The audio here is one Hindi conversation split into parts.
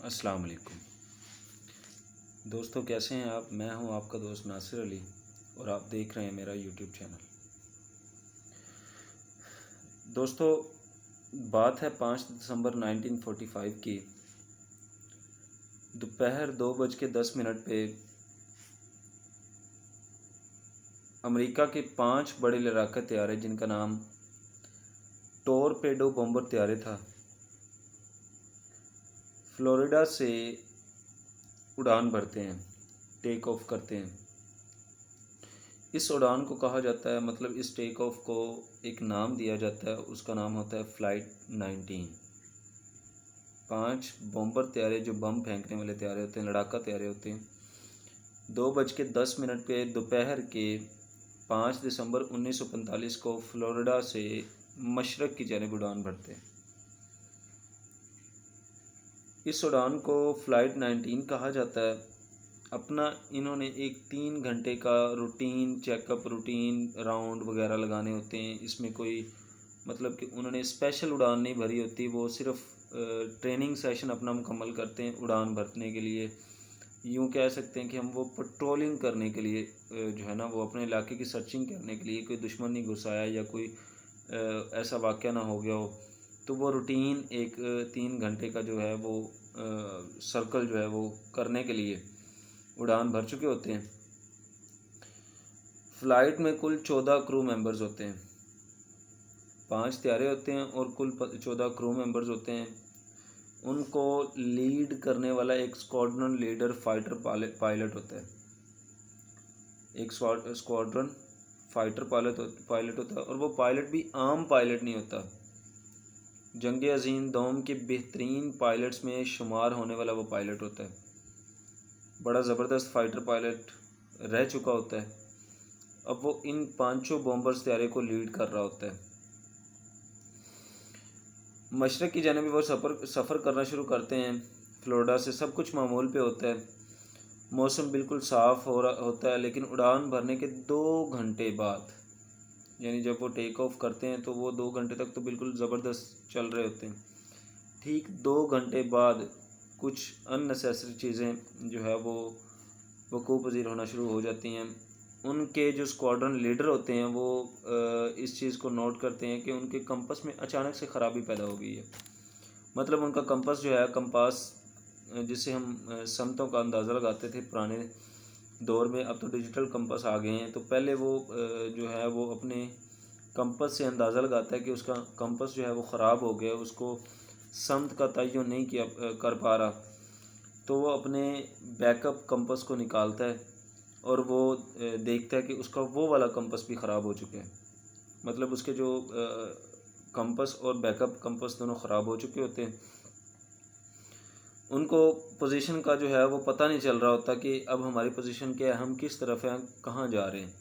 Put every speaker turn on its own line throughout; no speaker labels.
अस्सलाम वालेकुम दोस्तों, कैसे हैं आप। मैं हूं आपका दोस्त नासिर अली और आप देख रहे हैं मेरा यूट्यूब चैनल। दोस्तों, बात है 5 दिसंबर 1945 की। दोपहर 2:10 पे अमेरिका के 5 बड़े लड़ाका तैयारे जिनका नाम टॉरपेडो बॉम्बर तैयारे था, फ्लोरिडा से उड़ान भरते हैं, टेक ऑफ करते हैं। इस उड़ान को कहा जाता है, मतलब इस टेक ऑफ को एक नाम दिया जाता है, उसका नाम होता है फ़्लाइट 19। 5 बॉम्बर तैयारे जो बम फेंकने वाले तैयारे होते हैं, लड़ाका तैयारे होते हैं, 2:10 पे दोपहर के 5 दिसंबर 1945 को फ्लोरिडा से मशरक़ की जानिब उड़ान भरते हैं। इस उड़ान को फ़्लाइट 19 कहा जाता है। अपना इन्होंने एक 3 घंटे का रूटीन चेकअप, रूटीन राउंड वगैरह लगाने होते हैं। इसमें कोई मतलब कि उन्होंने स्पेशल उड़ान नहीं भरी होती, वो सिर्फ ट्रेनिंग सेशन अपना मुकम्मल करते हैं उड़ान भरने के लिए। यूँ कह सकते हैं कि हम वो पेट्रोलिंग करने के लिए जो है ना, वो अपने इलाके की सर्चिंग करने के लिए, कोई दुश्मन नहीं घुस आया या कोई ऐसा वाक़या ना हो गया हो, तो वो रूटीन एक 3 घंटे का जो है वो सर्कल जो है वो करने के लिए उड़ान भर चुके होते हैं। फ़्लाइट में कुल 14 क्रू मेंबर्स होते हैं, 5 तैयारे होते हैं और कुल 14 क्रू मेंबर्स होते हैं। उनको लीड करने वाला एक स्क्वाड्रन लीडर फाइटर पायलट होता है। एक स्क्वाड्रन फाइटर पायलट होता है, और वो पायलट भी आम पायलट नहीं होता। जंग अज़ीम दोम के बेहतरीन पायलट्स में शुमार होने वाला वो पायलट होता है। बड़ा ज़बरदस्त फाइटर पायलट रह चुका होता है। अब वो इन 5 बॉम्बर्स तैयारे को लीड कर रहा होता है। मशरक़ की जानिब वो सफ़र करना शुरू करते हैं। फ्लोरिडा से सब कुछ मामूल पे होता है, मौसम बिल्कुल साफ़ हो रहा होता है। लेकिन उड़ान भरने के 2 घंटे बाद, यानी जब वो टेक ऑफ करते हैं तो वो 2 घंटे तक तो बिल्कुल ज़बरदस्त चल रहे होते हैं। ठीक 2 घंटे बाद कुछ अननेसेसरी चीज़ें जो है वो वक़ूफ़ पज़ीर होना शुरू हो जाती हैं। उनके जो स्क्वाड्रन लीडर होते हैं वो इस चीज़ को नोट करते हैं कि उनके कंपास में अचानक से ख़राबी पैदा हो गई है। मतलब उनका कंपास जो है, कंपास जिससे हम समतों का अंदाज़ा लगाते थे पुराने दौर में, अब तो डिजिटल कंपास आ गए हैं। तो पहले वो जो है वो अपने कंपास से अंदाज़ा लगाता है कि उसका कंपास जो है वो ख़राब हो गया, उसको समत का तयन नहीं किया कर पा रहा। तो वो अपने बैकअप कंपास को निकालता है और वो देखता है कि उसका वो वाला कंपास भी ख़राब हो चुके हैं। मतलब उसके जो कंपास और बैकअप कंपास दोनों ख़राब हो चुके होते हैं। उनको पोजीशन का जो है वो पता नहीं चल रहा होता कि अब हमारी पोजीशन क्या है, हम किस तरफ हैं, कहाँ जा रहे हैं।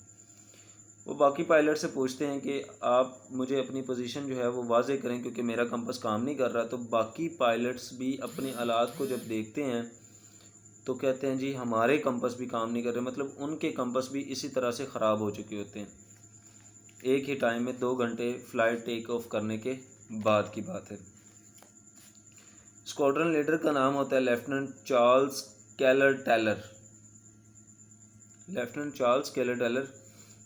वो बाकी पायलट से पूछते हैं कि आप मुझे अपनी पोजीशन जो है वो वाज़ेह करें, क्योंकि मेरा कंपास काम नहीं कर रहा। तो बाकी पायलट्स भी अपने आलात को जब देखते हैं तो कहते हैं जी हमारे कंपास भी काम नहीं कर रहे। मतलब उनके कंपास भी इसी तरह से ख़राब हो चुके होते हैं। एक ही टाइम में 2 घंटे फ़्लाइट टेक ऑफ करने के बाद की बात है। स्क्वाड्रन लीडर का नाम होता है lieutenant Charles Keller Taylor. Lieutenant Charles Keller Taylor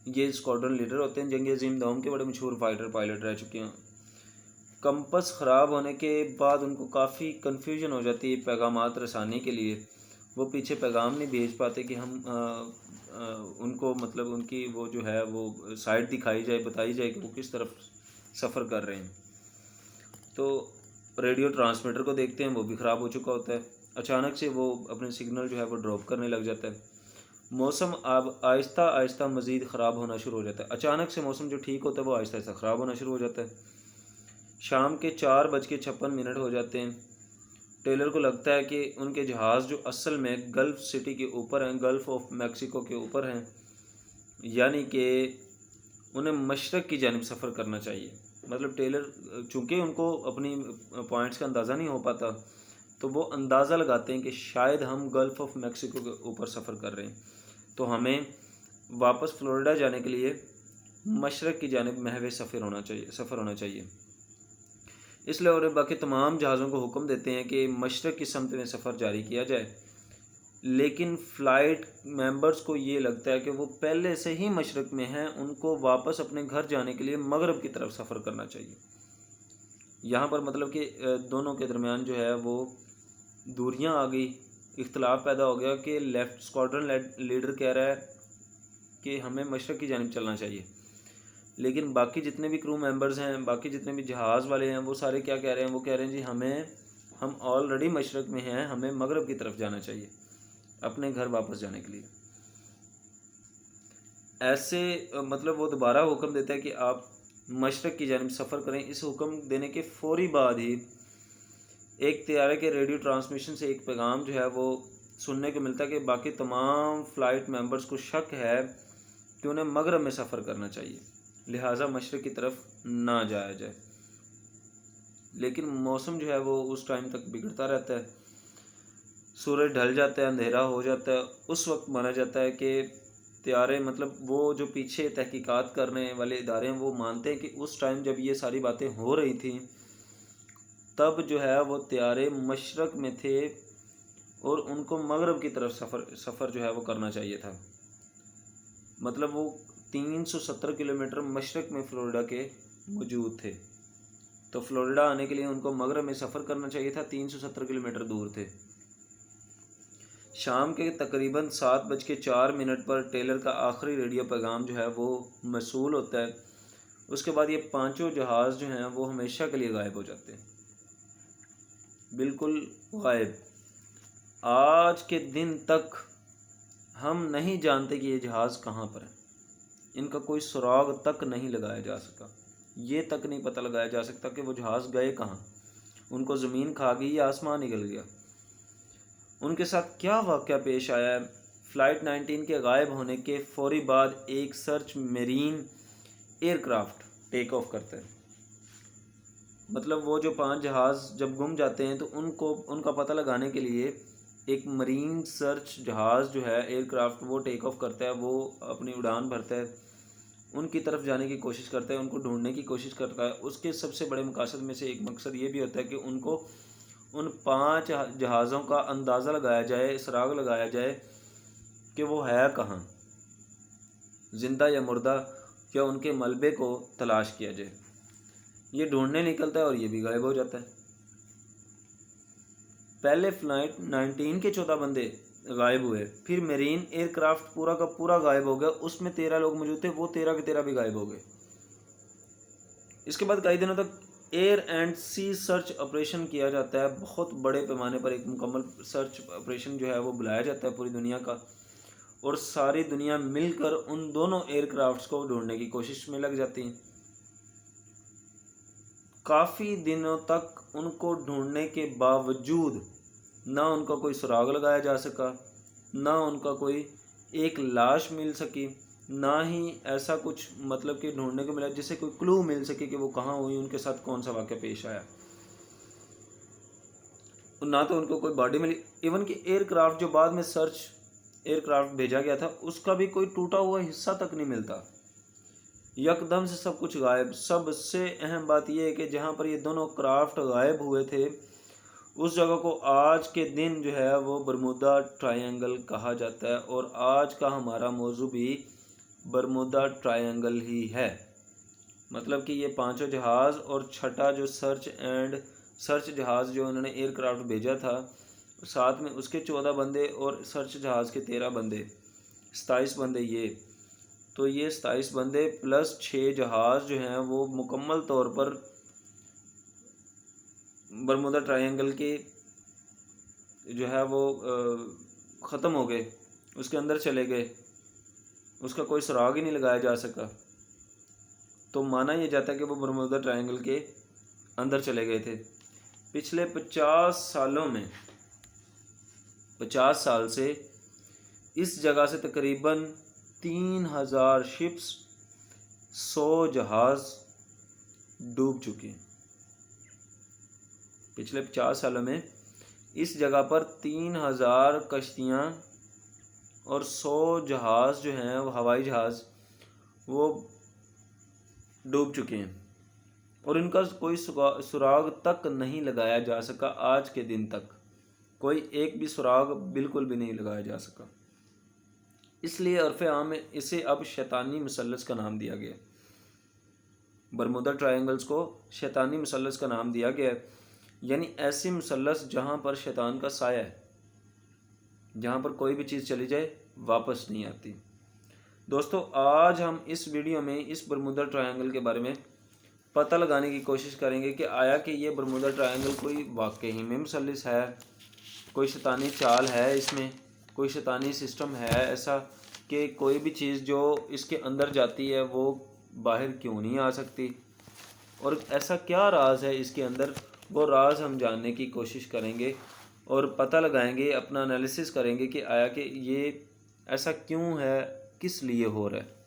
ये स्क्वाड्रन लीडर होते हैं। जंग अज़ीम दोम के बड़े मशहूर फाइटर पायलट रह चुके हैं। कंपास ख़राब होने के बाद उनको काफ़ी कन्फ्यूजन हो जाती है पैगामात रसानी के लिए। वो पीछे पैगाम नहीं भेज पाते कि हम उनको मतलब उनकी वो जो है वो साइड दिखाई जाए, बताई जाए कि वो किस तरफ सफ़र कर रहे हैं। तो रेडियो ट्रांसमीटर को देखते हैं, वो भी ख़राब हो चुका होता है। अचानक से वो अपने सिग्नल जो है वो ड्रॉप करने लग जाता है। मौसम अब आहिस्ता आहिस्ता मज़ीद ख़राब होना शुरू हो जाता है। अचानक से मौसम जो ठीक होता है वो आहिस्ता आहिस्ता ख़राब होना शुरू हो जाता है। शाम के 4:56 हो जाते हैं। टेलर को लगता है कि उनके जहाज़ जो असल में गल्फ़ सिटी के ऊपर हैं, गल्फ़ ऑफ मैक्सिको के ऊपर हैं, यानी कि उन्हें मशरक़ की जानिब सफ़र करना चाहिए। मतलब टेलर चूँकि उनको अपनी पॉइंट्स का अंदाज़ा नहीं हो पाता, तो वो अंदाज़ा लगाते हैं कि शायद हम गल्फ़ ऑफ मैक्सिको के ऊपर सफ़र कर रहे हैं, तो हमें वापस फ्लोरिडा जाने के लिए मशरक़ की जानिब महवे सफ़र होना चाहिए। इसलिए और बाकी तमाम जहाज़ों को हुक्म देते हैं कि मशरक़ की समत में सफ़र जारी किया जाए। लेकिन फ़्लाइट मेंबर्स को ये लगता है कि वो पहले से ही मशरक़ में हैं, उनको वापस अपने घर जाने के लिए मगरब की तरफ सफ़र करना चाहिए। यहाँ पर मतलब कि दोनों के दरमियान जो है वो दूरियां आ गई, इख्तलाफ पैदा हो गया कि लेफ़्ट स्क्वाड्रन लीडर कह रहा है कि हमें मशरक़ की जानिब चलना चाहिए, लेकिन बाकी जितने भी क्रू मेंबर्स हैं, बाकी जितने भी जहाज़ वाले हैं, वो सारे क्या कह रहे हैं, वो कह रहे हैं जी हम ऑलरेडी मशरक़ में हैं, हमें मगरब की तरफ जाना चाहिए अपने घर वापस जाने के लिए। ऐसे मतलब वो दोबारा हुक्म देता है कि आप मशरक़ की जानिब सफ़र करें। इस हुक्म देने के फ़ौरी बाद ही एक तैयारे के रेडियो ट्रांसमिशन से एक पैगाम जो है वो सुनने को मिलता है कि बाकी तमाम फ़्लाइट मेंबर्स को शक है कि उन्हें मगरब में सफ़र करना चाहिए, लिहाजा मशरक़ की तरफ ना जाया जाए। लेकिन मौसम जो है वो उस टाइम तक बिगड़ता रहता है, सूरज ढल जाता है, अंधेरा हो जाता है। उस वक्त माना जाता है कि तैयारे मतलब वो जो पीछे तहकीकात करने वाले इदारे हैं वो मानते हैं कि उस टाइम जब ये सारी बातें हो रही थी तब जो है वो तैयारे मशरक़ में थे और उनको मगरब की तरफ सफ़र जो है वो करना चाहिए था। मतलब वो 370 किलोमीटर मशरक़ में फ़्लोरिडा के मौजूद थे, तो फ़्लोरिडा आने के लिए उनको मगरब में सफ़र करना चाहिए था, 370 किलोमीटर दूर थे। शाम के तकरीबन 7:04 पर टेलर का आखिरी रेडियो पैगाम जो है वो मौसूल होता है। उसके बाद ये पांचों जहाज़ जो हैं वो हमेशा के लिए गायब हो जाते हैं, बिल्कुल गायब। आज के दिन तक हम नहीं जानते कि ये जहाज़ कहाँ पर है, इनका कोई सुराग तक नहीं लगाया जा सका। ये तक नहीं पता लगाया जा सकता कि वो जहाज़ गए कहाँ, उनको ज़मीन खा गई या आसमान निकल गया, उनके साथ क्या वाक़या पेश आया है। फ़्लाइट 19 के गायब होने के फ़ौरी बाद एक search marine aircraft take off करता है। मतलब वो जो 5 जहाज़ जब गुम जाते हैं तो उनका पता लगाने के लिए एक मरीन सर्च जहाज़ जो है एयरक्राफ्ट वो टेक ऑफ करता है, वो अपनी उड़ान भरता है, उनकी तरफ जाने की कोशिश करता है, उनको ढूंढने की कोशिश करता है। उसके सबसे बड़े मकसद में से एक मकसद ये भी होता है कि उनको उन 5 जहाज़ों का अंदाज़ा लगाया जाए, सुराग लगाया जाए कि वो है कहाँ, ज़िंदा या मुर्दा, या उनके मलबे को तलाश किया जाए। ये ढूंढने निकलता है और ये भी गायब हो जाता है। पहले फ़्लाइट 19 के 14 बंदे गायब हुए, फिर मेरीन एयरक्राफ्ट पूरा का पूरा गायब हो गया, उसमें 13 लोग मौजूद थे, वो 13 के 13 भी गायब हो गए। इसके बाद कई दिनों तक air and sea search operation किया जाता है। बहुत बड़े पैमाने पर एक मुकम्मल सर्च ऑपरेशन जो है वो बुलाया जाता है पूरी दुनिया का, और सारी दुनिया मिलकर उन दोनों एयरक्राफ्ट्स को ढूंढने की कोशिश में लग जाती है। काफ़ी दिनों तक उनको ढूंढने के बावजूद ना उनका कोई सुराग लगाया जा सका, ना उनका कोई एक लाश मिल सकी, ना ही ऐसा कुछ मतलब कि ढूंढने को मिला जिससे कोई क्लू मिल सके कि वो कहाँ हुई, उनके साथ कौन सा वाक़या पेश आया। ना तो उनको कोई बॉडी मिली, इवन कि एयरक्राफ्ट जो बाद में सर्च एयरक्राफ्ट भेजा गया था उसका भी कोई टूटा हुआ हिस्सा तक नहीं मिलता। यकदम से सब कुछ गायब। सबसे अहम बात यह है कि जहाँ पर ये दोनों क्राफ्ट गायब हुए थे उस जगह को आज के दिन जो है वो बरमुदा ट्रायंगल कहा जाता है, और आज का हमारा मौजू भी बरमुदा ट्रायंगल ही है। मतलब कि ये पांचों जहाज़ और छठा जो सर्च जहाज़ जो उन्होंने एयरक्राफ्ट भेजा था, साथ में उसके 14 बंदे और सर्च जहाज़ के 13 बंदे, 27 बंदे। तो ये 27 बंदे प्लस 6 जहाज़ जो हैं वो मुकम्मल तौर पर बरमुदा ट्रायंगल के जो है वो ख़त्म हो गए, उसके अंदर चले गए, उसका कोई सुराग ही नहीं लगाया जा सका। तो माना यह जाता है कि वो बरमुदा ट्रायंगल के अंदर चले गए थे। पिछले 50 सालों में 50 साल से इस जगह से तकरीबन 3000 शिप्स, 100 जहाज़ डूब चुके हैं। पिछले 50 सालों में इस जगह पर 3000 कश्तियाँ और 100 जहाज़ जो हैं वो हवाई जहाज़ वो डूब चुके हैं। और इनका कोई सुराग तक नहीं लगाया जा सका। आज के दिन तक कोई एक भी सुराग बिल्कुल भी नहीं लगाया जा सका। इसलिए अर्फ़ आम में इसे अब शैतानी मुसल्लस का नाम दिया गया। बरमुदा ट्रायंगल्स को शैतानी मुसल्लस का नाम दिया गया, यानी ऐसी मुसल्लस जहाँ पर शैतान का साया है, जहाँ पर कोई भी चीज़ चली जाए वापस नहीं आती। दोस्तों, आज हम इस वीडियो में इस बरमुदा ट्रायंगल के बारे में पता लगाने की कोशिश करेंगे कि आया कि ये बरमुदा ट्रायंगल कोई वाकई में मुसल्लस है, कोई शैतानी चाल है, इसमें कोई शैतानी सिस्टम है ऐसा कि कोई भी चीज़ जो इसके अंदर जाती है वो बाहर क्यों नहीं आ सकती, और ऐसा क्या राज है इसके अंदर, वो राज हम जानने की कोशिश करेंगे और पता लगाएंगे, अपना एनालिसिस करेंगे कि आया कि ये ऐसा क्यों है, किस लिए हो रहा है।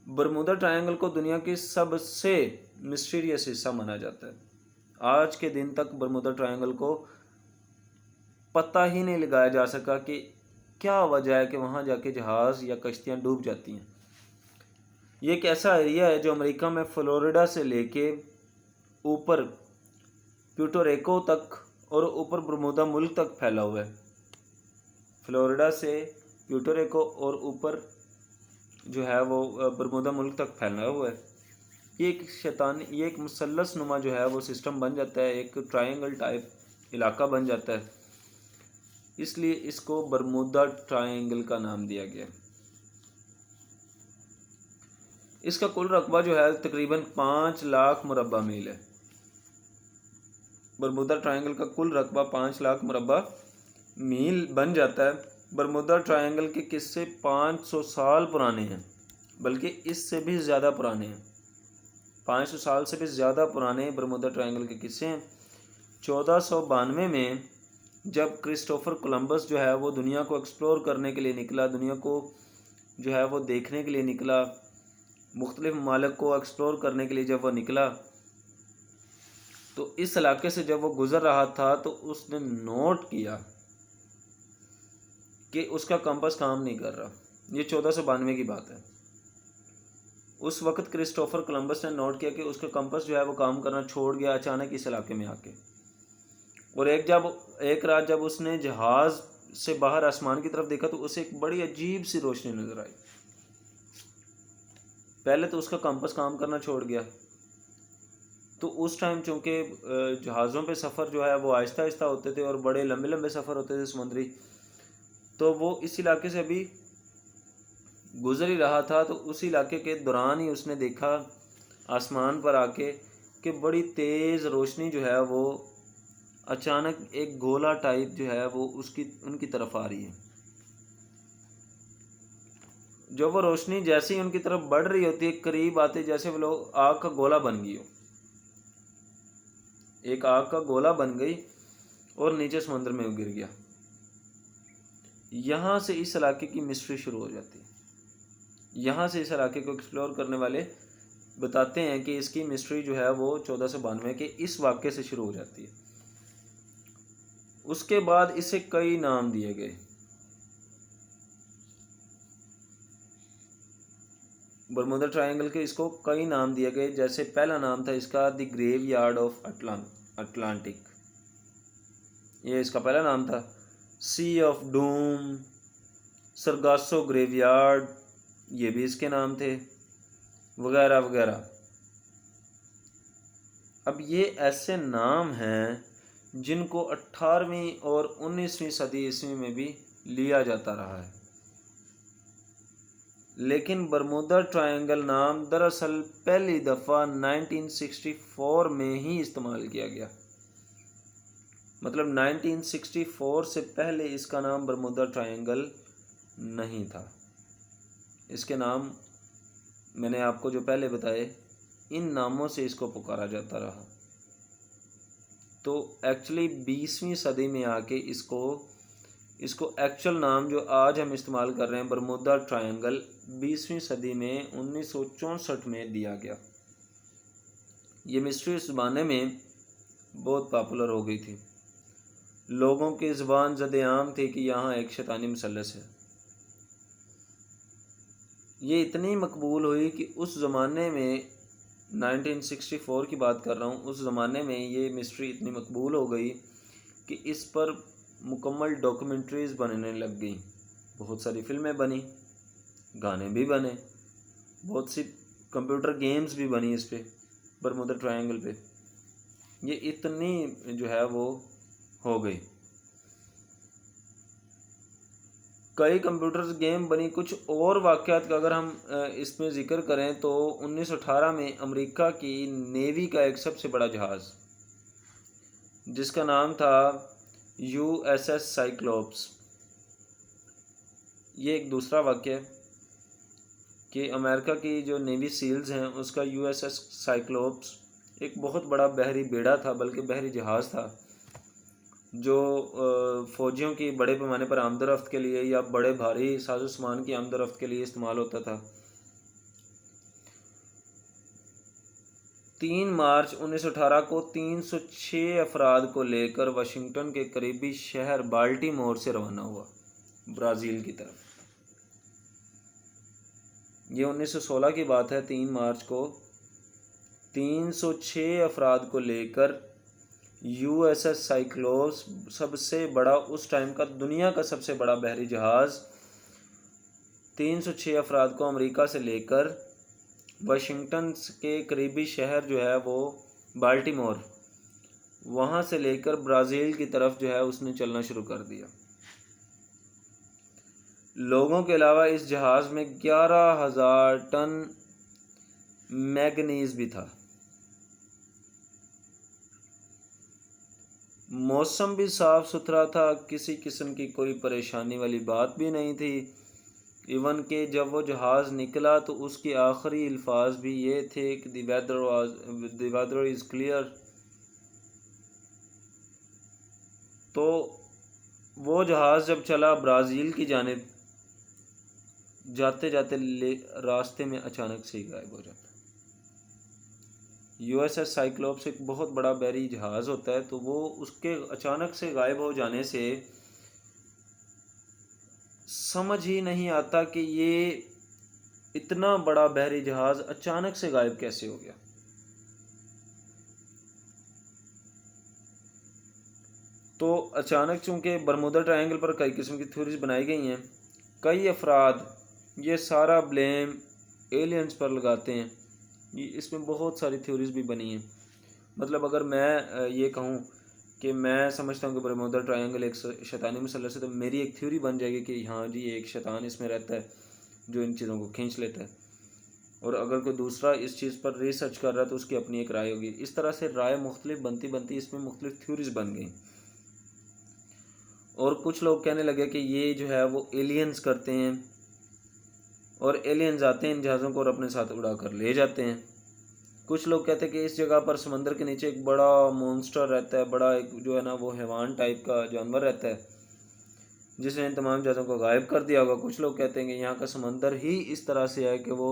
बरमुदा ट्रायंगल को दुनिया की सबसे मिस्टीरियस हिस्सा माना जाता है। आज के दिन तक बरमुदा ट्रायंगल को पता ही नहीं लगाया जा सका कि क्या वजह है कि वहाँ जाके जहाज़ या कश्तियाँ डूब जाती हैं। ये एक ऐसा एरिया है जो अमेरिका में फ्लोरिडा से लेके ऊपर प्यूर्टो तक और ऊपर बरमुदा मुल्क तक फैला हुआ है। फ्लोरिडा से प्यूर्टो और ऊपर जो है वो बरमुदा मुल्क तक फैला हुआ है। ये एक मुसल्लस नुमा जो है वो सिस्टम बन जाता है, एक ट्रायंगल टाइप इलाका बन जाता है, इसलिए इसको बरमुदा ट्रायंगल का नाम दिया गया। इसका कुल रकबा जो है तकरीबन 5 लाख मुरब्बा मील है। बरमुदा ट्रायंगल का कुल रकबा 5 लाख मुरब्बा मील बन जाता है। बरमुदा ट्रायंगल के किस्से 500 साल पुराने हैं, बल्कि इससे भी ज़्यादा पुराने हैं। 500 साल से भी ज़्यादा पुराने बरमुदा ट्रायंगल के किस्से हैं। 1492 में जब क्रिस्टोफर कोलंबस जो है वो दुनिया को एक्सप्लोर करने के लिए निकला, दुनिया को जो है वो देखने के लिए निकला, मुख्तलिफ ममालिक को एक्सप्लोर करने के लिए जब वो निकला, तो इस इलाके से जब वो गुज़र रहा था तो उसने नोट किया कि उसका कंपास काम नहीं कर रहा। ये 1492 की बात है। उस वक्त क्रिस्टोफर कोलंबस ने नोट किया कि उसका कंपास जो है वो काम करना छोड़ गया अचानक इस इलाके में आके। और एक रात जब उसने जहाज़ से बाहर आसमान की तरफ देखा तो उसे एक बड़ी अजीब सी रोशनी नज़र आई। पहले तो उसका कंपास काम करना छोड़ गया। तो उस टाइम चूँकि जहाज़ों पे सफ़र जो है वो आहिस्ता आहिस्ता होते थे और बड़े लंबे लंबे सफ़र होते थे समुद्री, तो वो इस इलाके से अभी गुज़र ही रहा था। तो उस इलाके के दौरान ही उसने देखा आसमान पर आके कि बड़ी तेज़ रोशनी जो है वो अचानक एक गोला टाइप जो है वो उनकी तरफ आ रही है। जो वो रोशनी जैसे ही उनकी तरफ बढ़ रही होती है, करीब आते जैसे वो लोग आग का गोला बन गई हो, एक आग का गोला बन गई और नीचे समुद्र में गिर गया। यहाँ से इस इलाके की मिस्ट्री शुरू हो जाती है। यहाँ से इस इलाके को एक्सप्लोर करने वाले बताते हैं कि इसकी मिस्ट्री जो है वो 1492 के इस वाक़े से शुरू हो जाती है। उसके बाद इसे कई नाम दिए गए। बरमुदा ट्रायंगल के इसको कई नाम दिए गए। जैसे पहला नाम था इसका the graveyard of Atlantic, ये इसका पहला नाम था। Sea of doom, Sargasso graveyard, ये भी इसके नाम थे, वगैरह वगैरह। अब ये ऐसे नाम हैं जिनको 18वीं और 19वीं सदी ईस्वी में भी लिया जाता रहा है, लेकिन बरमुदा ट्रायंगल नाम दरअसल पहली दफ़ा 1964 में ही इस्तेमाल किया गया। मतलब 1964 से पहले इसका नाम बरमुदा ट्रायंगल नहीं था। इसके नाम मैंने आपको जो पहले बताए, इन नामों से इसको पुकारा जाता रहा। तो एक्चुअली 20वीं सदी में आके इसको एक्चुअल नाम जो आज हम इस्तेमाल कर रहे हैं बरमुदा ट्रायंगल, 20वीं सदी में 1964 में दिया गया। ये मिस्ट्री उस ज़माने में बहुत पॉपुलर हो गई थी। लोगों की ज़ुबान ज़द-ए-आम थी कि यहाँ एक शैतानी मुसल्लस है। ये इतनी मकबूल हुई कि उस ज़माने में 1964 की बात कर रहा हूँ। उस ज़माने में ये मिस्ट्री इतनी मकबूल हो गई कि इस पर मुकम्मल डॉक्यूमेंट्रीज़ बनने लग गई, बहुत सारी फिल्में बनी, गाने भी बने, बहुत सी कंप्यूटर गेम्स भी बनी इस पे, बरमुदा ट्रायंगल पे। ये इतनी जो है वो हो गई, कई कंप्यूटर गेम बनी। कुछ और वाक़यात का अगर हम इसमें ज़िक्र करें तो 1918 में अमेरिका की नेवी का एक सबसे बड़ा जहाज़ जिसका नाम था USS साइक्लोप्स, ये एक दूसरा वाक़या है कि अमेरिका की जो नेवी सील्स हैं उसका USS साइक्लोप्स एक बहुत बड़ा बहरी बेड़ा था, बल्कि बहरी जहाज़ था, जो फ़ौजियों की बड़े पैमाने पर आमदरफ्त के लिए या बड़े भारी साजो सामान की आमदरफ्त के लिए इस्तेमाल होता था। 3 मार्च 1918 को 306 अफराद को लेकर वाशिंगटन के करीबी शहर बाल्टीमोर से रवाना हुआ ब्राज़ील की तरफ। ये 1916 की बात है। 3 मार्च को 306 अफराद को लेकर USS साइक्लोप्स, सबसे बड़ा उस टाइम का दुनिया का सबसे बड़ा बहरी जहाज़, 306 अफराद को अमेरिका से लेकर वाशिंगटन के करीबी शहर जो है वो बाल्टीमोर, वहाँ से लेकर ब्राज़ील की तरफ जो है उसने चलना शुरू कर दिया। लोगों के अलावा इस जहाज़ में 11,000 टन मैंगनीज भी था। मौसम भी साफ़ सुथरा था, किसी किस्म की कोई परेशानी वाली बात भी नहीं थी। इवन के जब वो जहाज़ निकला तो उसके आखिरी अल्फाज भी ये थे कि द वेदर इज़ क्लियर। तो वो जहाज़ जब चला ब्राज़ील की जानिब, जाते जाते रास्ते में अचानक से ही गायब हो जाता। USS साइक्लोप्स एक बहुत बड़ा बहरी जहाज़ होता है, तो वो उसके अचानक से गायब हो जाने से समझ ही नहीं आता कि ये इतना बड़ा बहरी जहाज़ अचानक से गायब कैसे हो गया। तो अचानक, चूँकि बरमुदा ट्रायंगल पर कई किस्म की थ्योरीज बनाई गई हैं, कई अफराद ये सारा ब्लेम एलियंस पर लगाते हैं। ये इसमें बहुत सारी थ्योरीज भी बनी हैं। मतलब अगर मैं ये कहूँ कि मैं समझता हूँ कि बरमुदा ट्रायंगल एक शैतानी मसलस है, तो मेरी एक थ्योरी बन जाएगी कि हाँ जी एक शैतान इसमें रहता है जो इन चीज़ों को खींच लेता है। और अगर कोई दूसरा इस चीज़ पर रिसर्च कर रहा है तो उसकी अपनी एक राय होगी। इस तरह से राय मुख्तलिफ बनती बनती इसमें मुख्तलिफ थ्योरीज बन गई। और कुछ लोग कहने लगे कि ये जो है वो एलियंस करते हैं, और एलियंस आते हैं इन जहाज़ों को और अपने साथ उड़ा कर ले जाते हैं। कुछ लोग कहते हैं कि इस जगह पर समंदर के नीचे एक बड़ा मॉन्स्टर रहता है, बड़ा एक जो है ना वो हैवान टाइप का जानवर रहता है जिसने इन तमाम जहाज़ों को गायब कर दिया होगा। कुछ लोग कहते हैं कि यहाँ का समंदर ही इस तरह से है कि वो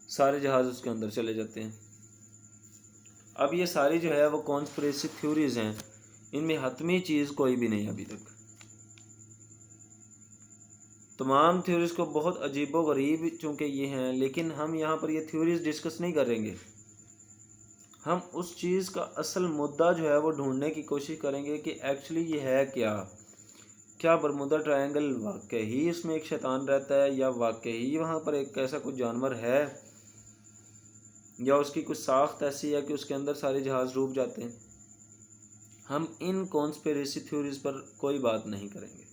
सारे जहाज़ उसके अंदर चले जाते हैं। अब ये सारी जो है वो कॉन्स्पिरेसी थ्योरीज हैं, इनमें हतमी चीज़ कोई भी नहीं अभी तक। तमाम थ्योरीज को बहुत अजीबो गरीब चूँकि ये हैं, लेकिन हम यहाँ पर ये थ्योरीज डिस्कस नहीं करेंगे। हम उस चीज़ का असल मुद्दा जो है वो ढूंढने की कोशिश करेंगे कि एक्चुअली ये है क्या बरमुदा ट्रायंगल वाकई ही इसमें एक शैतान रहता है, या वाकई ही वहाँ पर एक ऐसा कुछ जानवर है, या उसकी कुछ साख्त ऐसी है कि उसके अंदर सारे जहाज़ डूब जाते हैं। हम इन कॉन्स्पिरेसी थ्योरीज पर कोई बात नहीं करेंगे।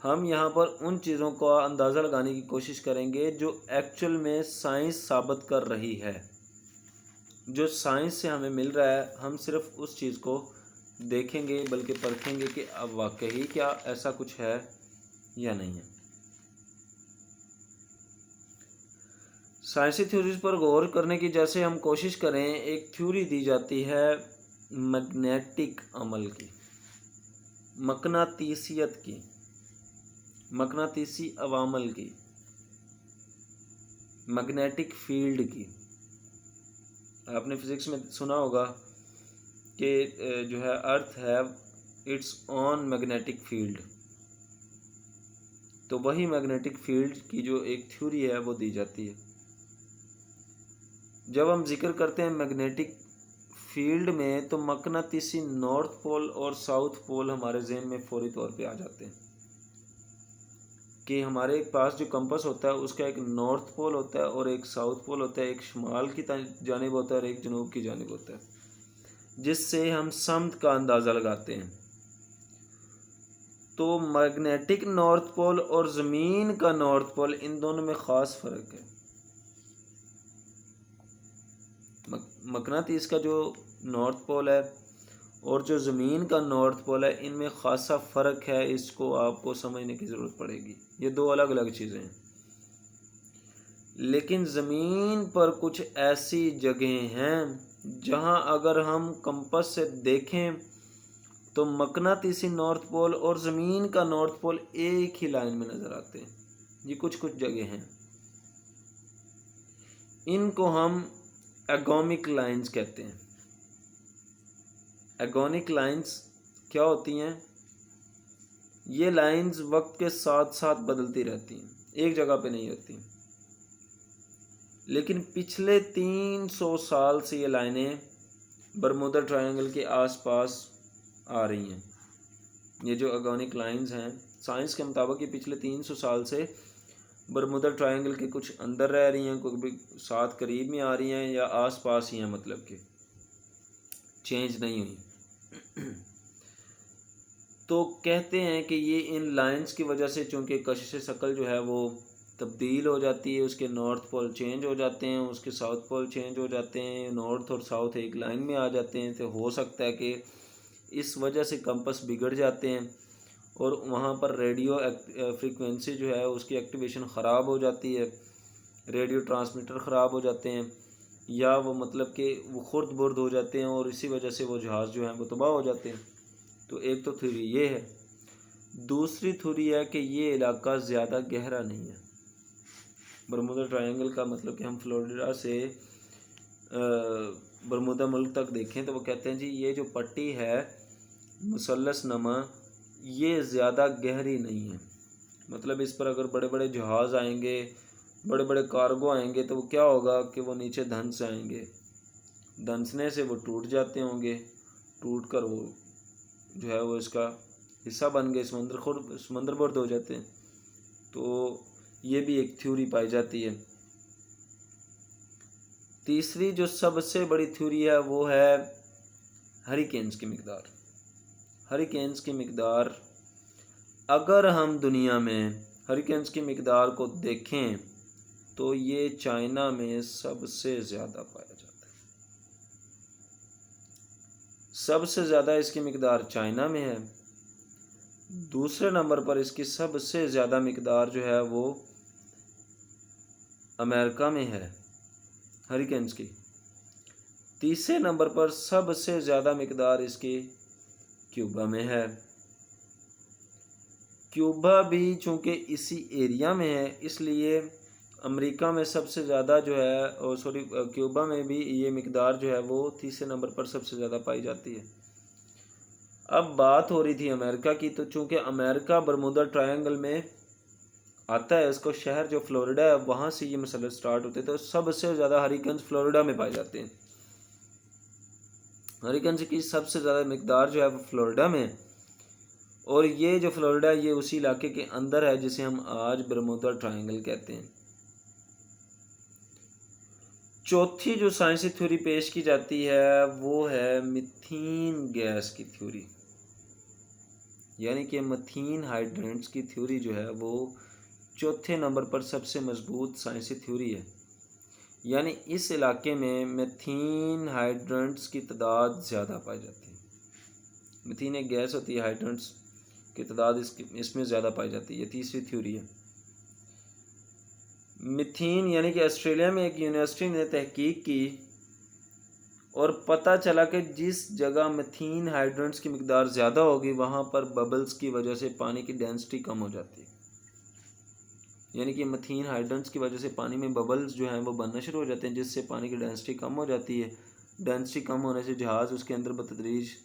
हम यहाँ पर उन चीज़ों का अंदाज़ा लगाने की कोशिश करेंगे जो एक्चुअल में साइंस साबित कर रही है। जो साइंस से हमें मिल रहा है, हम सिर्फ उस चीज़ को देखेंगे, बल्कि परखेंगे कि अब वाकई क्या ऐसा कुछ है या नहीं है। साइंसी थ्योरीज पर गौर करने की जैसे हम कोशिश करें, एक थ्योरी दी जाती है मैग्नेटिक अमल की, मकनातीसियत की, मकनातीसी अवामल की, मैग्नेटिक फील्ड की। आपने फिज़िक्स में सुना होगा कि जो है अर्थ है इट्स ऑन मैग्नेटिक फील्ड, तो वही मैग्नेटिक फील्ड की जो एक थ्योरी है वो दी जाती है। जब हम जिक्र करते हैं मैग्नेटिक फील्ड में तो मकनातीसी नॉर्थ पोल और साउथ पोल हमारे जहन में फौरी तौर पे आ जाते हैं कि हमारे पास जो कंपास होता है उसका एक नॉर्थ पोल होता है और एक साउथ पोल होता है, एक शुमाल की जानिब होता है और एक जनूब की जानिब होता है, जिससे हम समत का अंदाज़ा लगाते हैं। तो मैग्नेटिक नॉर्थ पोल और ज़मीन का नॉर्थ पोल, इन दोनों में ख़ास फ़र्क है। मकनातीस का जो नॉर्थ पोल है और जो ज़मीन का नॉर्थ पोल है, इनमें ख़ासा फ़र्क है, इसको आपको समझने की ज़रूरत पड़ेगी। ये दो अलग अलग चीज़ें हैं। लेकिन ज़मीन पर कुछ ऐसी जगहें हैं जहां अगर हम कंपास से देखें तो मकनातीसी नॉर्थ पोल और ज़मीन का नॉर्थ पोल एक ही लाइन में नज़र आते हैं। ये कुछ कुछ जगह हैं, इनको हम एगोमिक लाइंस कहते हैं। एगोनिक लाइंस क्या होती हैं? ये लाइंस वक्त के साथ साथ बदलती रहती हैं, एक जगह पे नहीं होती। लेकिन पिछले 300 साल से ये लाइनें बरमूडा ट्रायंगल के आसपास आ रही हैं। ये जो एगोनिक लाइंस हैं, साइंस के मुताबिक ये पिछले 300 साल से बरमूडा ट्रायंगल के कुछ अंदर रह रही हैं, कोई भी साथ करीब में आ रही हैं या आसपास ही हैं, मतलब कि चेंज नहीं हुई। तो कहते हैं कि ये इन लाइंस की वजह से, चूँकि कशिश शक्ल जो है वो तब्दील हो जाती है, उसके नॉर्थ पोल चेंज हो जाते हैं, उसके साउथ पोल चेंज हो जाते हैं, नॉर्थ और साउथ एक लाइन में आ जाते हैं। तो हो सकता है कि इस वजह से कंपास बिगड़ जाते हैं और वहाँ पर रेडियो फ्रीक्वेंसी जो है उसकी एक्टिवेशन ख़राब हो जाती है, रेडियो ट्रांसमीटर ख़राब हो जाते हैं, या वो मतलब कि वो खुर्द बुर्द हो जाते हैं और इसी वजह से वो जहाज़ जो हैं वो तबाह हो जाते हैं। तो एक तो थ्योरी ये है। दूसरी थ्योरी है कि ये इलाका ज़्यादा गहरा नहीं है। बरमूडा ट्रायंगल का मतलब कि हम फ्लोरिडा से बरमूडा मुल्क तक देखें तो वो कहते हैं जी ये जो पट्टी है मुसल्लस नमा, ये ज़्यादा गहरी नहीं है। मतलब इस पर अगर बड़े बड़े जहाज़ आएंगे, बड़े बड़े कार्गो आएंगे तो वो क्या होगा कि वो नीचे धंस आएंगे, धंसने से वो टूट जाते होंगे, टूट कर वो जो है वो इसका हिस्सा बन गए, समंदर बुर्द हो जाते हैं। तो ये भी एक थ्योरी पाई जाती है। तीसरी जो सबसे बड़ी थ्योरी है वो है हरिकेन्स की मिकदार। हरिकेन्स की मिकदार, अगर हम दुनिया में हरिकेन्स की मिकदार को देखें तो ये चाइना में सबसे ज़्यादा पाया जाता है। सबसे ज़्यादा इसकी मिकदार चाइना में है। दूसरे नंबर पर इसकी सबसे ज़्यादा मिकदार जो है वो अमेरिका में है हरिकेन्स की। तीसरे नंबर पर सबसे ज़्यादा मिकदार इसकी क्यूबा में है। क्यूबा भी चूँकि इसी एरिया में है इसलिए अमेरिका में सबसे ज़्यादा जो है, और क्यूबा में भी ये मिकदार जो है वो तीसरे नंबर पर सबसे ज़्यादा पाई जाती है। अब बात हो रही थी अमेरिका की, तो चूँकि अमेरिका बरमूडा ट्रायंगल में आता है, इसको शहर जो फ्लोरिडा है वहाँ से ये मसले स्टार्ट होते हैं, तो सबसे ज़्यादा हरिकेन्स फ्लोरिडा में पाए जाते हैं। हरिकेन्स की सबसे ज़्यादा मिकदार जो है वो फ्लोरिडा में, और ये जो फ्लोरिडा ये उसी इलाके के अंदर है जिसे हम आज बरमूडा ट्रायंगल कहते हैं। चौथी जो साइंसी थ्योरी पेश की जाती है वो है मीथेन गैस की थ्योरी, यानी कि मीथेन हाइड्रेंट्स की थ्योरी जो है वो चौथे नंबर पर सबसे मजबूत साइंसी थ्योरी है। यानी इस इलाके में मीथेन हाइड्रेंट्स की तादाद ज़्यादा पाई जाती है। मीथेन एक गैस होती है, हाइड्रेंट्स की तादाद इसमें ज़्यादा पाई जाती है। ये तीसरी थ्योरी है। मीथेन यानी कि ऑस्ट्रेलिया में एक यूनिवर्सिटी ने तहकीक की और पता चला कि जिस जगह मीथेन हाइड्रेंट्स की मिकदार ज़्यादा होगी वहाँ पर बबल्स की वजह से पानी की डेंसिटी कम हो जाती है। यानी कि मीथेन हाइड्रेंट्स की वजह से पानी में बबल्स जो हैं वो बनना शुरू हो जाते हैं, जिससे पानी की डेंसिटी कम हो जाती है। डेंसिटी कम होने से जहाज़ उसके अंदर बतदरीज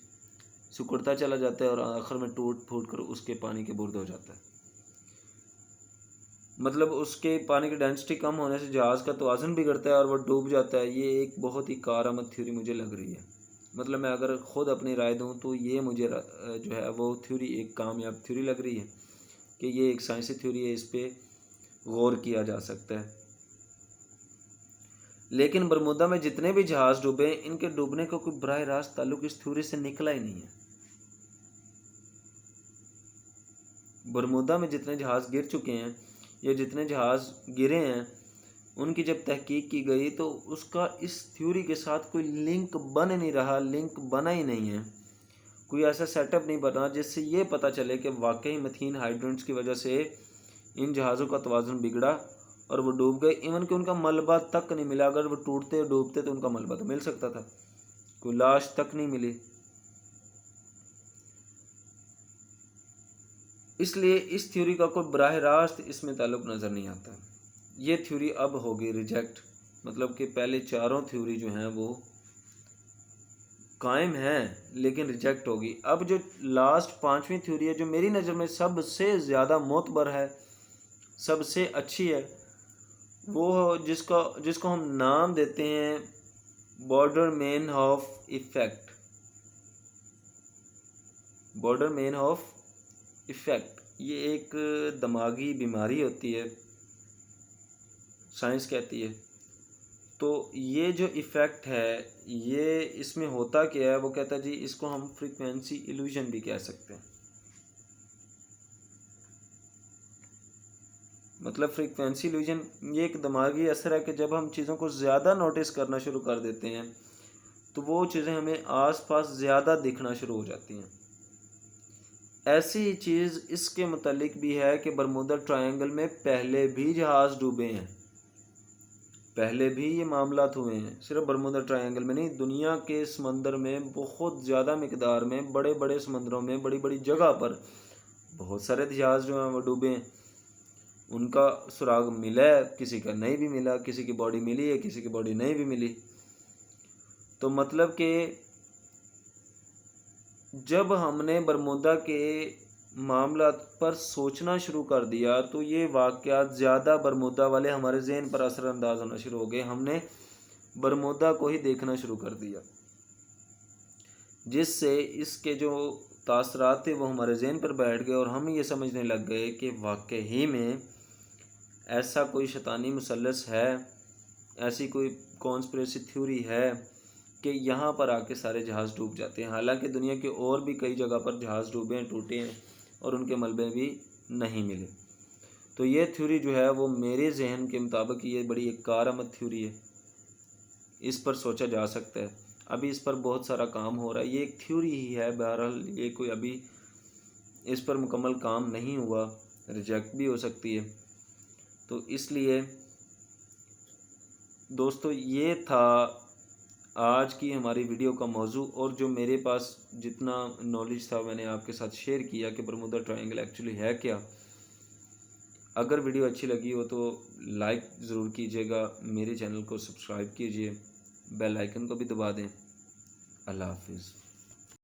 सिकुड़ता चला जाता है और आखिर में टूट फूट कर उसके पानी के बुर्द हो जाता है। मतलब उसके पानी की डेंसिटी कम होने से जहाज़ का तवाज़ुन बिगड़ता है और वह डूब जाता है। ये एक बहुत ही कारआमद थ्योरी मुझे लग रही है। मतलब मैं अगर ख़ुद अपनी राय दूं तो ये मुझे जो है वो थ्योरी एक कामयाब थ्योरी लग रही है कि ये एक साइंसी थ्योरी है, इस पर गौर किया जा सकता है। लेकिन बरमूदा में जितने भी जहाज़ डूबे, इनके डूबने का कोई बराह रास्त ताल्लुक इस थ्योरी से निकला ही नहीं है। बरमूदा में जितने जहाज़ गिर चुके हैं या जितने जहाज़ गिरे हैं, उनकी जब तहकीक की गई तो उसका इस थ्योरी के साथ कोई लिंक बन नहीं रहा, लिंक बना ही नहीं है। कोई ऐसा सेटअप नहीं बना जिससे ये पता चले कि वाकई मथीन हाइड्रेंट्स की वजह से इन जहाज़ों का तवाज़ुन बिगड़ा और वो डूब गए। इवन कि उनका मलबा तक नहीं मिला। अगर वो टूटते डूबते तो उनका मलबा तो मिल सकता था, कोई लाश तक नहीं मिली। इसलिए इस थ्योरी का कोई बराह रास्त इसमें ताल्लुक नज़र नहीं आता। ये थ्योरी अब होगी रिजेक्ट, मतलब कि पहले चारों थ्योरी जो हैं वो कायम हैं लेकिन रिजेक्ट होगी। अब जो लास्ट पांचवी थ्योरी है, जो मेरी नज़र में सबसे ज़्यादा मोतबर है, सबसे अच्छी है, वो जिसको हम नाम देते हैं Borderman of effect. Borderman of effect ये एक दिमागी बीमारी होती है, साइंस कहती है। तो ये जो इफ़ेक्ट है, ये इसमें होता क्या है, वो कहता है जी इसको हम फ्रीक्वेंसी इल्यूजन भी कह सकते हैं। मतलब फ्रीक्वेंसी इल्यूजन ये एक दिमागी असर है कि जब हम चीज़ों को ज़्यादा नोटिस करना शुरू कर देते हैं तो वो चीज़ें हमें आसपास ज़्यादा दिखना शुरू हो जाती हैं। ऐसी ही चीज़ इसके मुतालिक भी है कि बरमूदा ट्रायंगल में पहले भी जहाज़ डूबे हैं, पहले भी ये मामलात हुए हैं। सिर्फ बरमूदा ट्रायंगल में नहीं, दुनिया के समंदर में बहुत ज़्यादा मिकदार में, बड़े बड़े समंदरों में, बड़ी बड़ी जगह पर बहुत सारे जहाज़ जो हैं वो डूबे हैं। उनका सुराग मिला है, किसी का नहीं भी मिला, किसी की बॉडी मिली है, किसी की बॉडी नहीं भी मिली। तो मतलब कि जब हमने बरमूदा के मामला पर सोचना शुरू कर दिया तो ये वाक़यात ज़्यादा बरमूदा वाले हमारे ज़हन पर असरअंदाज होना शुरू हो गए। हमने बरमूदा को ही देखना शुरू कर दिया, जिससे इसके जो तासरात थे वो हमारे ज़हन पर बैठ गए और हम ये समझने लग गए कि वाकई में ऐसा कोई शैतानी मुसल्लस है, ऐसी कोई कॉन्स्पिरेसी थ्योरी है कि यहाँ पर आके सारे जहाज़ डूब जाते हैं। हालांकि दुनिया के और भी कई जगह पर जहाज़ डूबे हैं, टूटे हैं और उनके मलबे भी नहीं मिले। तो ये थ्योरी जो है वो मेरे जहन के मुताबिक ये बड़ी एक कारआमद थ्योरी है, इस पर सोचा जा सकता है। अभी इस पर बहुत सारा काम हो रहा है, ये एक थ्योरी ही है, बहरहाल ये कोई अभी इस पर मुकम्मल काम नहीं हुआ, रिजेक्ट भी हो सकती है। तो इसलिए दोस्तों ये था आज की हमारी वीडियो का मौजू, और जो मेरे पास जितना नॉलेज था मैंने आपके साथ शेयर किया कि बरमूदा ट्रायंगल एक्चुअली है क्या। अगर वीडियो अच्छी लगी हो तो लाइक ज़रूर कीजिएगा, मेरे चैनल को सब्सक्राइब कीजिए, बेल आइकन को भी दबा दें। अल्लाह हाफिज़।